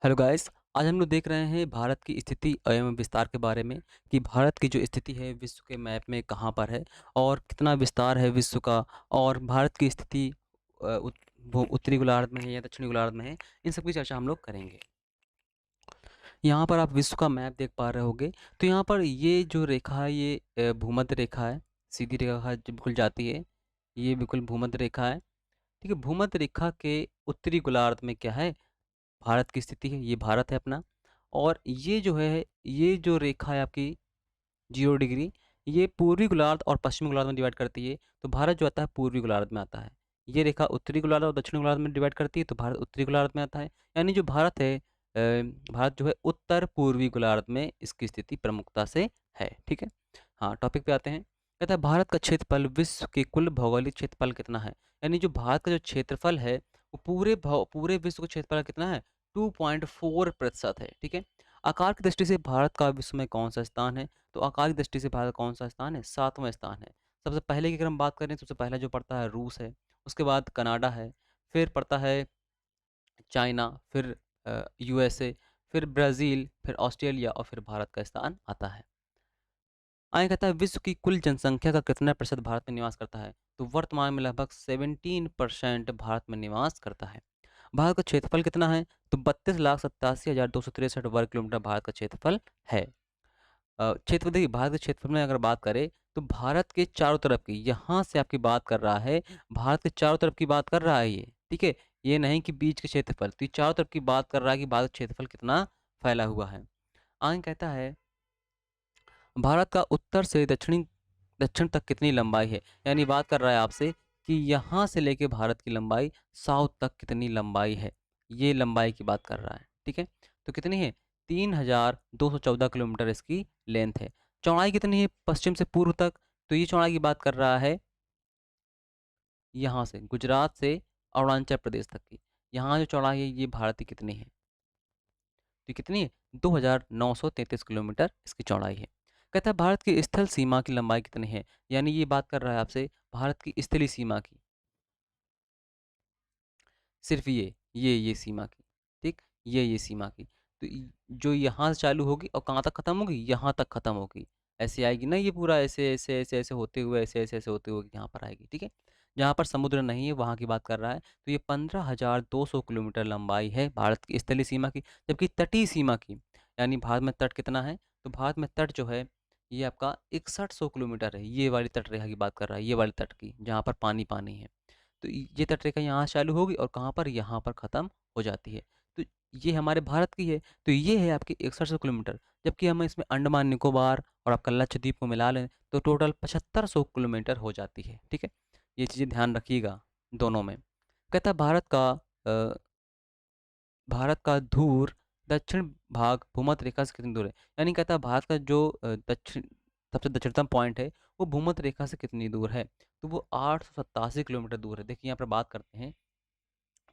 Hello guys. आज हम लोग देख रहे हैं भारत की स्थिति एवं विस्तार के बारे में कि भारत की जो स्थिति है विश्व के मैप में कहाँ पर है और कितना विस्तार है विश्व का। और भारत की स्थिति वो उत्तरी गोलार्ध में है या दक्षिणी गोलार्ध में है, इन सब की चर्चा हम लोग करेंगे। यहाँ पर आप विश्व का मैप देख पा रहे होगे। तो यहाँ पर ये जो रेखा है ये भूमध्य रेखा है। सीधी रेखा जो बिल्कुल जाती है, ये बिल्कुल भूमध्य रेखा है। ठीक है, भूमध्य रेखा के उत्तरी गोलार्ध में क्या है, भारत की स्थिति है। ये भारत है अपना। और ये जो है, ये जो रेखा है आपकी 0 डिग्री, ये पूर्वी गोलार्ध और पश्चिमी गोलार्ध में डिवाइड करती है। तो भारत जो आता है पूर्वी गोलार्ध में आता है। ये रेखा उत्तरी गोलार्ध और दक्षिणी गोलार्ध में डिवाइड करती है, तो भारत उत्तरी गोलार्ध में आता है। यानी जो भारत है, भारत जो है उत्तर पूर्वी गोलार्ध में इसकी स्थिति प्रमुखता से है। ठीक है। हाँ, टॉपिक पे आते हैं। कहता है भारत का क्षेत्रफल विश्व के कुल भौगोलिक क्षेत्रफल कितना है। यानी जो भारत का जो क्षेत्रफल है वो पूरे विश्व का क्षेत्रफल कितना है, 2.4% है। ठीक है। आकार की दृष्टि से भारत का विश्व में कौन सा स्थान है, तो आकार की दृष्टि से भारत कौन सा स्थान है, 7वां स्थान है। सबसे पहले की अगर हम बात करें, सबसे पहला जो पड़ता है रूस है, उसके बाद कनाडा है, फिर पड़ता है चाइना, फिर यूएसए, फिर ब्राज़ील, फिर ऑस्ट्रेलिया और फिर भारत का स्थान आता है। आगे कहता है विश्व की कुल जनसंख्या का कितना प्रतिशत भारत में निवास करता है, तो वर्तमान में लगभग 17% भारत में निवास करता है। भारत का क्षेत्रफल कितना है, तो 32,87,263 वर्ग किलोमीटर भारत का क्षेत्रफल है। क्षेत्रफल देखिए, भारत के क्षेत्रफल में अगर बात करें तो भारत के चारों तरफ की, यहाँ से आपकी बात कर रहा है, भारत के चारों तरफ की बात कर रहा है ये। ठीक है। ये नहीं कि बीच के क्षेत्रफल, तो ये चारों तरफ की बात कर रहा है कि भारत का क्षेत्रफल कितना फैला हुआ है। आगे कहता है भारत का उत्तर से दक्षिण तक कितनी लंबाई है। यानी बात कर रहा है आपसे कि यहाँ से लेके भारत की लंबाई साउथ तक कितनी लंबाई है, ये लंबाई की बात कर रहा है। ठीक है। तो कितनी है, 3,214 किलोमीटर इसकी लेंथ है। चौड़ाई कितनी है पश्चिम से पूर्व तक, तो ये चौड़ाई की बात कर रहा है यहाँ से गुजरात से अरुणाचल प्रदेश तक की। यहाँ जो चौड़ाई है ये भारत की कितनी है, तो ये कितनी है, 2,933 किलोमीटर इसकी चौड़ाई है। कहता है भारत की स्थल सीमा की लंबाई कितनी है। यानी ये बात कर रहा है आपसे भारत की स्थलीय सीमा की, सिर्फ ये सीमा की। ठीक, ये सीमा की। तो जो यहाँ से चालू होगी और कहाँ तक खत्म होगी, यहाँ तक खत्म होगी। ऐसे आएगी ना, ये पूरा ऐसे ऐसे ऐसे ऐसे होते हुए, ऐसे ऐसे ऐसे होते हुए यहाँ पर आएगी। ठीक है। जहाँ पर समुद्र नहीं है वहाँ की बात कर रहा है। तो ये 15,200 किलोमीटर लंबाई है भारत की स्थलीय सीमा की। जबकि तटीय सीमा की, यानी भारत में तट कितना है, तो भारत में तट जो है ये आपका 6100 किलोमीटर है। ये वाली तट रेखा की बात कर रहा है, ये वाली तट की, जहाँ पर पानी पानी है। तो ये तटरेखा यहाँ चालू होगी और कहाँ पर, यहाँ पर ख़त्म हो जाती है। तो ये हमारे भारत की है। तो ये है आपकी 6100 किलोमीटर। जबकि हम इसमें अंडमान निकोबार और आपका लक्षद्वीप को मिला लें तो टोटल 7500 किलोमीटर हो जाती है। ठीक है। ये चीज़ें ध्यान रखिएगा दोनों में। कहता है अ, भारत का धूर दक्षिण भाग भूमध्य रेखा से कितनी दूर है। यानी कहता है भारत का जो सबसे दक्षिणतम पॉइंट है वो भूमध्य रेखा से कितनी दूर है, तो वो 887 किलोमीटर दूर है। देखिए यहाँ पर बात करते हैं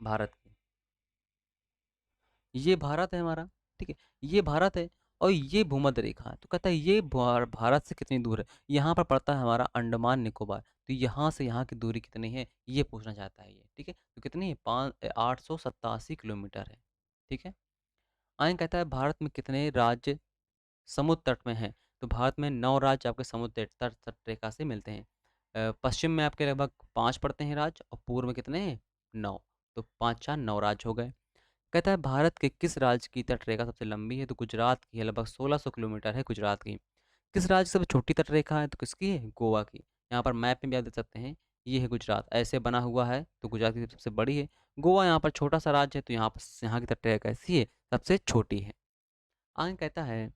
भारत की, ये भारत है हमारा। ठीक है, ये भारत है और ये भूमध्य रेखा है। तो कहता है ये भारत से कितनी दूर है, यहाँ पर पड़ता है हमारा अंडमान निकोबार। तो यहाँ से यहाँ की दूरी कितनी है ये पूछना चाहता है ये। ठीक है, तो कितनी है, 887 किलोमीटर है। ठीक है। आगे कहता है भारत में कितने राज्य समुद्र तट में हैं, तो भारत में 9 राज्य आपके समुद्र तट तट रेखा से मिलते हैं। पश्चिम में आपके लगभग 5 पड़ते हैं राज्य और पूर्व में कितने हैं, 9। तो 5 4 9 राज्य हो गए। कहता है भारत के किस राज्य की तट रेखा सबसे लंबी है, तो गुजरात की है, लगभग 1600 किलोमीटर है गुजरात की। किस राज्य की सबसे छोटी तट रेखा है, तो किसकी है, गोवा की। यहाँ पर मैप में भी आप देख सकते हैं, ये है गुजरात, ऐसे बना हुआ है, तो गुजरात की सबसे बड़ी है। गोवा यहाँ पर छोटा सा राज्य है, तो यहाँ पर यहाँ की तट रेखा कैसी है, सबसे छोटी है। आगे कहता है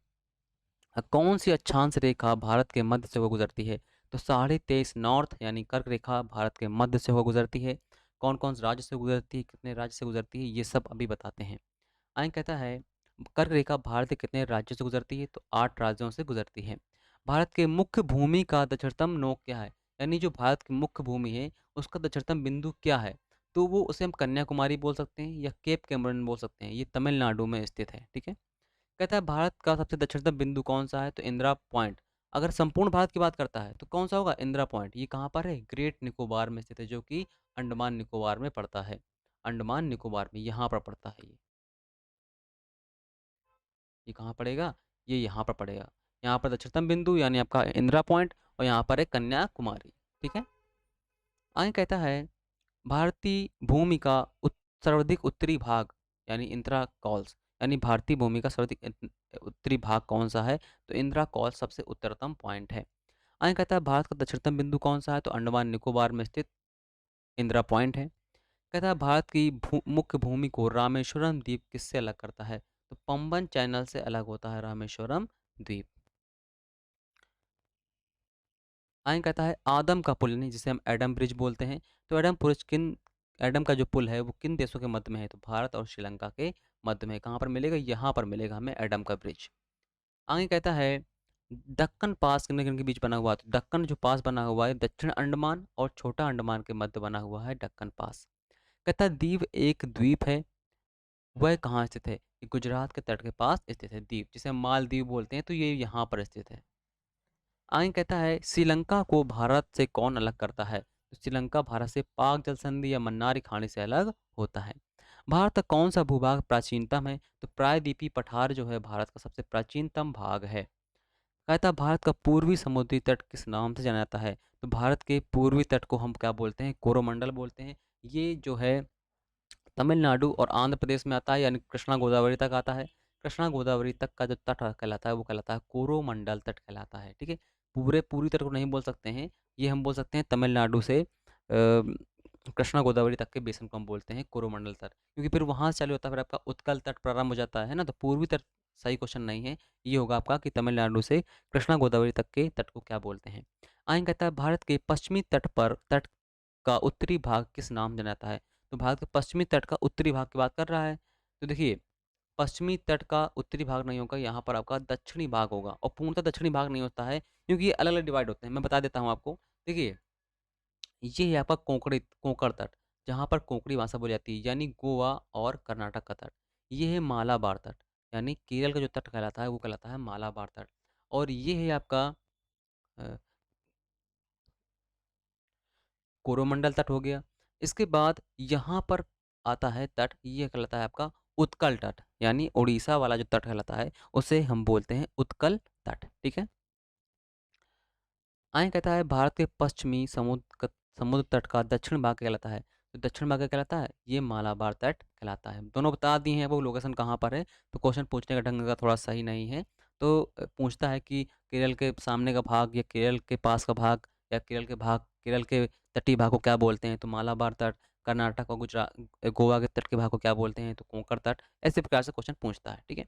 कौन सी अक्षांश रेखा भारत के मध्य से होकर गुजरती है, तो 23.5 नॉर्थ यानी कर्क रेखा भारत के मध्य से होकर गुजरती है। कौन कौन से राज्य से गुजरती है, कितने राज्य से गुजरती है, ये सब अभी बताते हैं। आगे कहता है कर्क रेखा भारत के कितने राज्यों से गुजरती है, तो 8 राज्यों से गुजरती है। भारत के मुख्य भूमि का दक्षिणतम नोक क्या है, यानी जो भारत की मुख्य भूमि है उसका दक्षिणतम बिंदु क्या है, तो वो उसे हम कन्याकुमारी बोल सकते हैं या केप कैमरन बोल सकते हैं। ये तमिलनाडु में स्थित है। ठीक है। कहता है भारत का सबसे दक्षिणतम बिंदु कौन सा है, तो इंदिरा पॉइंट। अगर संपूर्ण भारत की बात करता है तो कौन सा होगा, इंदिरा पॉइंट। ये कहाँ पर है, ग्रेट निकोबार में स्थित है, जो कि अंडमान निकोबार में पड़ता है। अंडमान निकोबार में यहाँ पर पड़ता है ये। ये कहाँ पड़ेगा? ये यहाँ पर पड़ेगा। यहाँ पर दक्षिणतम बिंदु यानी आपका इंदिरा पॉइंट, और यहाँ पर है कन्याकुमारी। ठीक है। आगे कहता है भारतीय भूमि का सर्वाधिक उत्तरी भाग यानी इंदिरा कॉल्स, यानी भारतीय भूमि का सर्वाधिक उत्तरी भाग कौन सा है? तो इंदिरा कॉल्स सबसे उत्तरतम पॉइंट है। आगे कहता है भारत का दक्षिणतम बिंदु कौन सा है? तो अंडमान निकोबार में स्थित इंदिरा पॉइंट है। कहता है भारत की मुख्य भूमि को रामेश्वरम द्वीप किससे अलग करता है? तो पंबन चैनल से अलग होता है रामेश्वरम द्वीप। आगे कहता है आदम का पुल, यानी जिसे हम एडम ब्रिज बोलते हैं, तो एडम का जो पुल है वो किन देशों के मध्य में है? तो भारत और श्रीलंका के मध्य में। कहाँ पर मिलेगा? यहाँ पर मिलेगा हमें एडम का ब्रिज। आगे कहता है दक्कन पास किन किन के बीच बना हुआ है? तो दक्कन जो पास बना हुआ है दक्षिण अंडमान और छोटा अंडमान के मध्य बना हुआ है दक्कन पास। कहता है दीव एक द्वीप है, वह कहाँ स्थित है? ये गुजरात के तट के पास स्थित है द्वीप, जिसे हम मालदीव बोलते हैं, तो ये यहाँ पर स्थित है। आगे कहता है श्रीलंका को भारत से कौन अलग करता है? तो श्रीलंका भारत से पाक जल संधि या मन्नारी खाड़ी से अलग होता है। भारत का कौन सा भूभाग प्राचीनतम है? तो प्रायद्वीपीय पठार जो है भारत का सबसे प्राचीनतम भाग है। कहता है भारत का पूर्वी समुद्री तट किस नाम से जाना जाता है? तो भारत के पूर्वी तट को हम क्या बोलते हैं? कोरोमंडल बोलते हैं। ये जो है तमिलनाडु और आंध्र प्रदेश में आता है, यानी कृष्णा गोदावरी तक आता है। कृष्णा गोदावरी तक का जो तट कहलाता है वो कहलाता है कोरोमंडल तट कहलाता है। ठीक है। पूरी तट को नहीं बोल सकते हैं, ये हम बोल सकते हैं तमिलनाडु से कृष्णा गोदावरी तक के बेसन को हम बोलते हैं कोरोमंडल तट, क्योंकि फिर वहाँ से चालू होता है, फिर आपका उत्कल तट प्रारंभ हो जाता है ना। तो पूर्वी तट सही क्वेश्चन नहीं है, ये होगा आपका कि तमिलनाडु से कृष्णा गोदावरी तक के तट को क्या बोलते हैं। आगे कहता है भारत के पश्चिमी तट का उत्तरी भाग किस नाम जाना जाता है? तो भारत के पश्चिमी तट का उत्तरी भाग की बात कर रहा है। तो देखिए पश्चिमी तट का उत्तरी भाग नहीं होगा, यहाँ पर आपका दक्षिणी भाग होगा, और पूर्णतः दक्षिणी भाग नहीं होता है क्योंकि ये अलग अलग डिवाइड होते हैं। मैं बता देता हूँ आपको। देखिए ये है आपका कोंकण तट, जहाँ पर कोंकणी भाषा बोली जाती है, यानी गोवा और कर्नाटक का तट। ये है मालाबार तट, यानी केरल का जो तट कहलाता है वो कहलाता है मालाबार तट। और ये है आपका अ, कोरोमंडल तट हो गया। इसके बाद यहाँ पर आता है तट, ये कहलाता है आपका उत्कल तट, यानी उड़ीसा वाला जो तट कहलाता है उसे हम बोलते हैं उत्कल तट। ठीक है। आगे कहता है भारत के पश्चिमी समुद्र तट का दक्षिण भाग कहलाता है। तो दक्षिण भाग क्या कहलाता है? ये मालाबार तट कहलाता है। दोनों बता दिए हैं वो लोकेशन कहाँ पर है। तो क्वेश्चन पूछने का ढंग का थोड़ा सही नहीं है। तो पूछता है कि केरल के सामने का भाग या केरल के पास का भाग या केरल के तटीय भाग को क्या बोलते हैं? तो मालाबार तट। कर्नाटक और गुजरात गोवा के तट के भाग को क्या बोलते हैं? तो कोंकण तट। ऐसे प्रकार से क्वेश्चन पूछता है। ठीक है।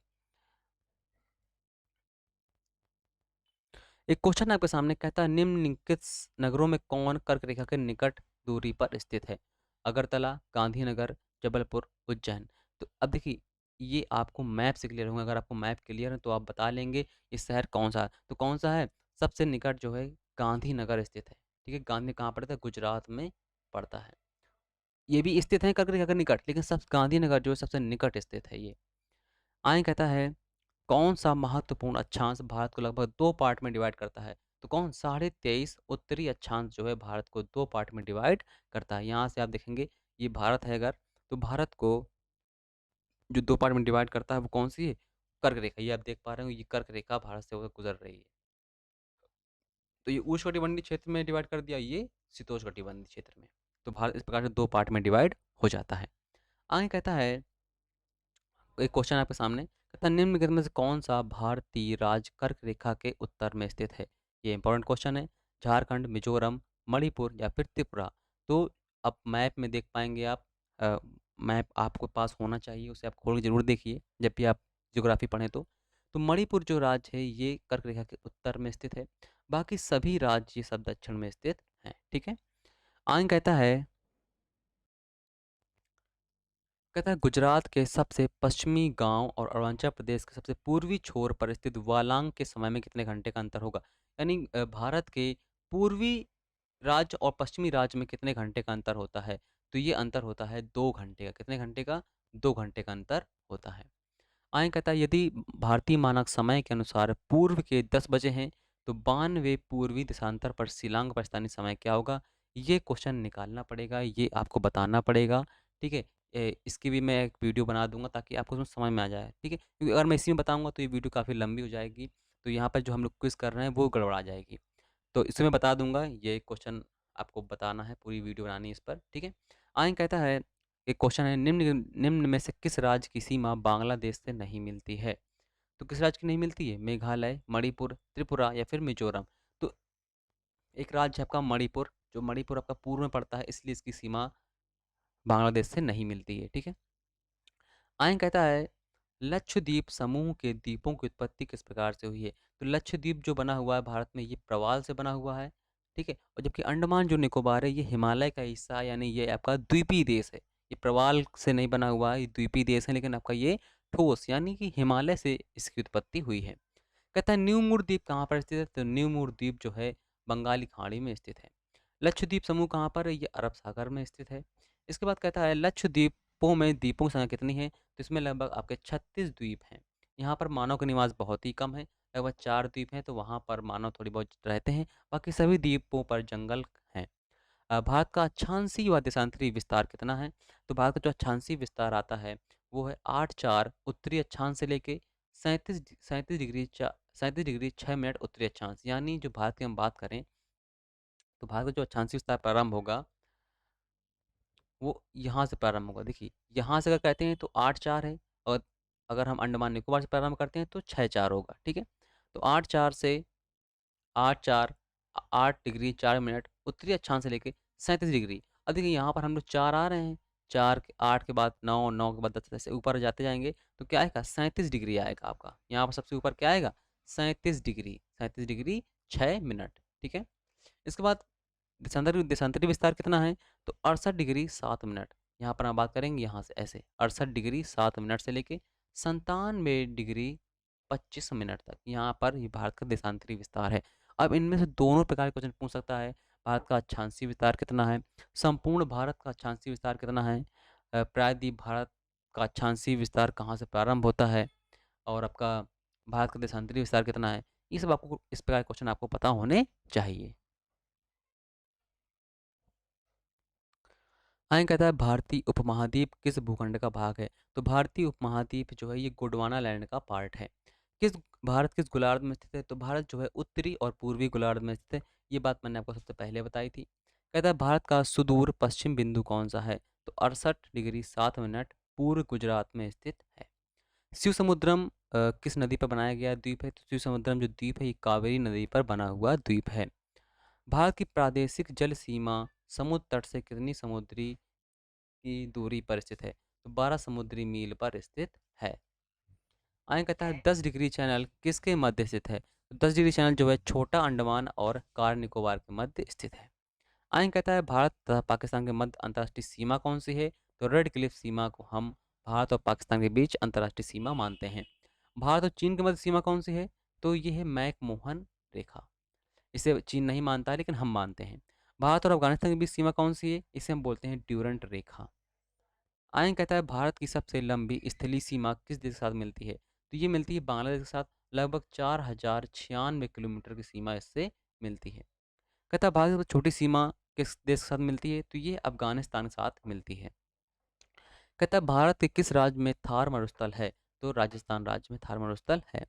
एक क्वेश्चन आपके सामने कहता है निम्नलिखित नगरों में कौन कर्क रेखा के निकट दूरी पर स्थित है? अगरतला, गांधीनगर, जबलपुर, उज्जैन। तो अब देखिए ये आपको मैप से क्लियर होगा। अगर आपको मैप क्लियर है तो आप बता लेंगे ये शहर कौन सा है। तो कौन सा है? सबसे निकट जो है गांधीनगर स्थित है। ठीक है। गांधी कहाँ पड़ता है? गुजरात में पड़ता है। ये भी स्थित है कर्क रेखा के निकट, लेकिन सब गांधीनगर जो है सबसे निकट स्थित है ये। आगे कहता है कौन सा महत्वपूर्ण अक्षांश भारत को लगभग दो पार्ट में डिवाइड करता है? तो कौन? 23.5 उत्तरी अक्षांश जो है भारत को दो पार्ट में डिवाइड करता है। यहाँ से आप देखेंगे ये भारत है अगर, तो भारत को जो दो पार्ट में डिवाइड करता है वो कौन सी है? कर्क रेखा। ये आप देख पा रहे हो, ये कर्क रेखा भारत से होकर गुजर रही है। तो ये उष्णकटिबंधीय क्षेत्र में डिवाइड कर दिया, ये शीतोष्णकटिबंधीय क्षेत्र में। तो भारत इस प्रकार से दो पार्ट में डिवाइड हो जाता है। आगे कहता है एक क्वेश्चन आपके सामने कहता है निम्नलिखित में से कौन सा भारतीय राज्य कर्क रेखा के उत्तर में स्थित है? ये इंपॉर्टेंट क्वेश्चन है। झारखंड, मिजोरम, मणिपुर या फिर त्रिपुरा। तो अब मैप में देख पाएंगे आप, मैप आपके पास होना चाहिए, उसे आप खोल के जरूर देखिए जब भी आप ज्योग्राफी पढ़ें तो मणिपुर जो राज्य है ये कर्क रेखा के उत्तर में स्थित है। बाकी सभी राज्य ये सब दक्षिण में स्थित हैं। ठीक है। आगे कहता है गुजरात के सबसे पश्चिमी गांव और अरुणाचल प्रदेश के सबसे पूर्वी छोर पर स्थित वालांग के समय में कितने घंटे का अंतर होगा? यानी भारत के पूर्वी राज्य और पश्चिमी राज्य में कितने घंटे का अंतर होता है? तो ये अंतर होता है 2 घंटे का। कितने घंटे का? 2 घंटे का अंतर होता है। आगे कहता है यदि भारतीय मानक समय के अनुसार पूर्व के 10 बजे हैं तो 92 पूर्वी देशांतर पर शिलांग पर स्थानीय समय क्या होगा? ये क्वेश्चन निकालना पड़ेगा, ये आपको बताना पड़ेगा। ठीक है। इसकी भी मैं एक वीडियो बना दूँगा ताकि आपको उसमें समझ में आ जाए, ठीक है? क्योंकि अगर मैं इसी में बताऊँगा तो ये वीडियो काफ़ी लंबी हो जाएगी, तो यहाँ पर जो हम लोग क्विज़ कर रहे हैं वो गड़बड़ा जाएगी। तो इसे मैं बता दूँगा, ये क्वेश्चन आपको बताना है, पूरी वीडियो बनानी है इस पर, ठीक है? आगे कहता है, एक क्वेश्चन है, निम्न निम्न में से किस राज्य की सीमा बांग्लादेश से नहीं मिलती है? तो किस राज्य की नहीं मिलती है? मेघालय, मणिपुर, त्रिपुरा या फिर मिज़ोरम। तो एक राज्य है आपका मणिपुर, जो मणिपुर आपका पूर्व में पड़ता है, इसलिए इसकी सीमा बांग्लादेश से नहीं मिलती है, ठीक है? आगे कहता है, लक्षद्वीप समूह के द्वीपों की उत्पत्ति किस प्रकार से हुई है? तो लक्षद्वीप जो बना हुआ है भारत में, ये प्रवाल से बना हुआ है, ठीक है? और जबकि अंडमान जो निकोबार है, ये हिमालय का हिस्सा है, यानी ये आपका द्वीपीय देश है। ये प्रवाल से नहीं बना हुआ है, ये द्वीपीय देश है, लेकिन आपका ये ठोस यानी कि हिमालय से इसकी उत्पत्ति हुई है। कहता है, न्यू द्वीप कहाँ पर स्थित है? तो न्यू द्वीप जो है बंगाली खाड़ी में स्थित है। लक्षद्वीप समूह कहाँ पर है? ये अरब सागर में स्थित है। इसके बाद कहता है, लक्षद्वीपों में द्वीपों की संख्या कितनी है? तो इसमें लगभग आपके 36 द्वीप हैं। यहाँ पर मानव का निवास बहुत ही कम है, लगभग 4 द्वीप हैं, तो वहाँ पर मानव थोड़ी बहुत रहते हैं, बाकी सभी द्वीपों पर जंगल हैं। भारत का अक्षांशीय व देशांतरी विस्तार कितना है? तो भारत का जो अक्षांशीय विस्तार आता है वो है 8,4 उत्तरी अक्षांश से लेके 37 डिग्री 6 मिनट उत्तरी अक्षांश, यानी जो भारत की हम बात करें तो भारत का जो अक्षांशीय विस्तार प्रारंभ होगा वो यहाँ से प्रारंभ होगा। देखिए, यहाँ से अगर कहते हैं तो 8,4 है, और अगर हम अंडमान निकोबार से प्रारंभ करते हैं तो 6,4 होगा, ठीक है? तो 8,4 से 8,4 8 डिग्री 4 मिनट उत्तरी अक्षांश से लेके 37 डिग्री। अब देखिए यहाँ पर हम लोग 4 आ रहे हैं, 4 के 8 के बाद 9, 9 के बाद 10, ऐसे ऊपर जाते जाएँगे तो क्या आएगा? 37 डिग्री आएगा आपका। यहाँ पर सबसे ऊपर क्या आएगा? 37 डिग्री 6 मिनट, ठीक है? इसके बाद देशांतरी देशांतरी विस्तार कितना है? तो 68 डिग्री 7 मिनट। यहाँ पर हम बात करेंगे यहाँ से ऐसे 68 डिग्री 7 मिनट से लेके 97 डिग्री 25 मिनट तक, यहाँ पर ये भारत का देशांतरी विस्तार है। अब इनमें से दोनों प्रकार के क्वेश्चन पूछ सकता है। भारत का अक्षांशीय विस्तार कितना है? संपूर्ण भारत का अक्षांशीय विस्तार कितना है? प्रायद्वीप भारत का अक्षांशीय विस्तार कहाँ से प्रारंभ होता है? और आपका भारत का देशांतरी विस्तार कितना है? ये सब आपको इस प्रकार के क्वेश्चन आपको पता होने चाहिए। आगे कहता है, भारतीय उपमहाद्वीप किस भूखंड का भाग है? तो भारतीय उपमहाद्वीप जो है ये गोंडवाना लैंड का पार्ट है। किस भारत किस गोलार्ध में स्थित है? तो भारत जो है उत्तरी और पूर्वी गोलार्ध में स्थित है। ये बात मैंने आपको सबसे पहले बताई थी। कहता है, भारत का सुदूर पश्चिम बिंदु कौन सा है? तो 68 डिग्री 7 मिनट पूर्व गुजरात में स्थित है। शिव समुद्रम किस नदी पर बनाया गया द्वीप है? तो शिव समुद्रम जो द्वीप है ये कावेरी नदी पर बना हुआ द्वीप है। भारत की प्रादेशिक जल सीमा समुद्र तट से कितनी समुद्री की दूरी पर स्थित है? तो 12 समुद्री मील पर स्थित है। आगे कहता है, 10 डिग्री चैनल किसके मध्य स्थित है? तो 10 डिग्री चैनल जो है छोटा अंडमान और कार निकोबार के मध्य स्थित है। आगे कहता है, भारत तथा पाकिस्तान के मध्य अंतर्राष्ट्रीय सीमा कौन सी है? तो रेड क्लिफ सीमा को हम भारत और पाकिस्तान के बीच अंतर्राष्ट्रीय सीमा मानते हैं। भारत और चीन के मध्य सीमा कौन सी है? तो ये है मैकमोहन रेखा। इसे चीन नहीं मानता है, लेकिन हम मानते हैं। भारत और अफगानिस्तान के बीच सीमा कौन सी है? इसे हम बोलते हैं ड्यूरंट रेखा। आयन कहता है, भारत की सबसे लंबी स्थलीय सीमा किस देश के साथ मिलती है? तो ये मिलती है बांग्लादेश के साथ, लगभग 4,096 किलोमीटर की सीमा इससे मिलती है। कहता है, भारत की सबसे छोटी सीमा किस देश के साथ मिलती है? तो ये अफगानिस्तान के साथ मिलती है। कहता है, भारत के किस राज्य में थार मरुस्थल है? तो राजस्थान राज्य में थार मरुस्थल है।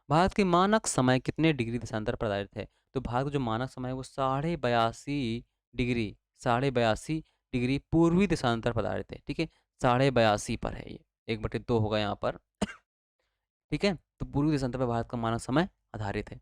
भारत के मानक समय कितने डिग्री देशांतर पर आधारित है? तो भारत का जो मानक समय है वो 82.5 डिग्री पूर्वी देशांतर पर आधारित है, ठीक है? 82.5 पर है ये, 1/2 होगा यहाँ पर, ठीक है? तो पूर्वी देशांतर पर भारत का मानक समय आधारित है।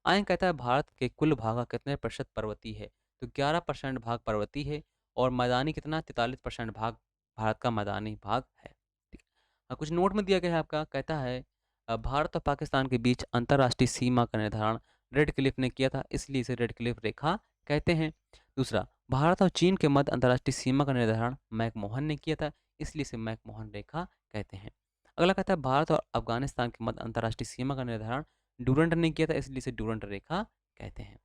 आयन कहता है, भारत के कुल भाग का कितने प्रतिशत पर्वतीय है? तो 11% भाग पर्वतीय है, और मैदानी कितना? 43% भाग भारत का मैदानी भाग है, ठीक है? कुछ नोट में दिया गया है आपका, कहता है, भारत और पाकिस्तान के बीच अंतर्राष्ट्रीय सीमा का निर्धारण रेड क्लिफ ने किया था, इसलिए इसे रेड क्लिफ रेखा कहते हैं। दूसरा, भारत और चीन के मध्य अंतर्राष्ट्रीय सीमा का निर्धारण मैकमोहन ने किया था, इसलिए इसे मैकमोहन रेखा कहते हैं। अगला कहता है, भारत और अफगानिस्तान के मध्य अंतर्राष्ट्रीय सीमा का निर्धारण डूरंट ने किया था, इसलिए इसे डूरंट रेखा कहते हैं।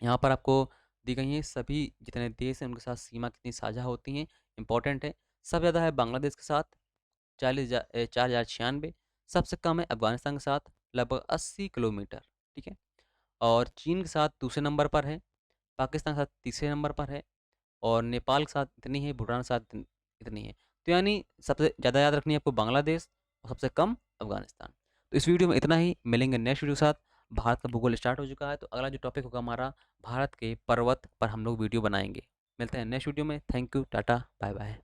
यहाँ पर आपको दी गई हैं सभी जितने देश हैं उनके साथ सीमा कितनी साझा होती हैं, इंपॉर्टेंट है। सबसे ज़्यादा है बांग्लादेश के साथ 4,096। सबसे कम है अफगानिस्तान के साथ लगभग 80 किलोमीटर, ठीक है? और चीन के साथ दूसरे नंबर पर है, पाकिस्तान के साथ तीसरे नंबर पर है, और नेपाल के साथ इतनी है, भूटान के साथ इतनी है। तो यानी सबसे ज़्यादा याद रखनी है आपको बांग्लादेश और सबसे कम अफ़गानिस्तान। तो इस वीडियो में इतना ही, मिलेंगे नेक्स्ट वीडियो के साथ। भारत का भूगोल स्टार्ट हो चुका है, तो अगला जो टॉपिक होगा हमारा, भारत के पर्वत पर हम लोग वीडियो बनाएँगे। मिलते हैं नेक्स्ट वीडियो में। Thank you, tata, bye bye.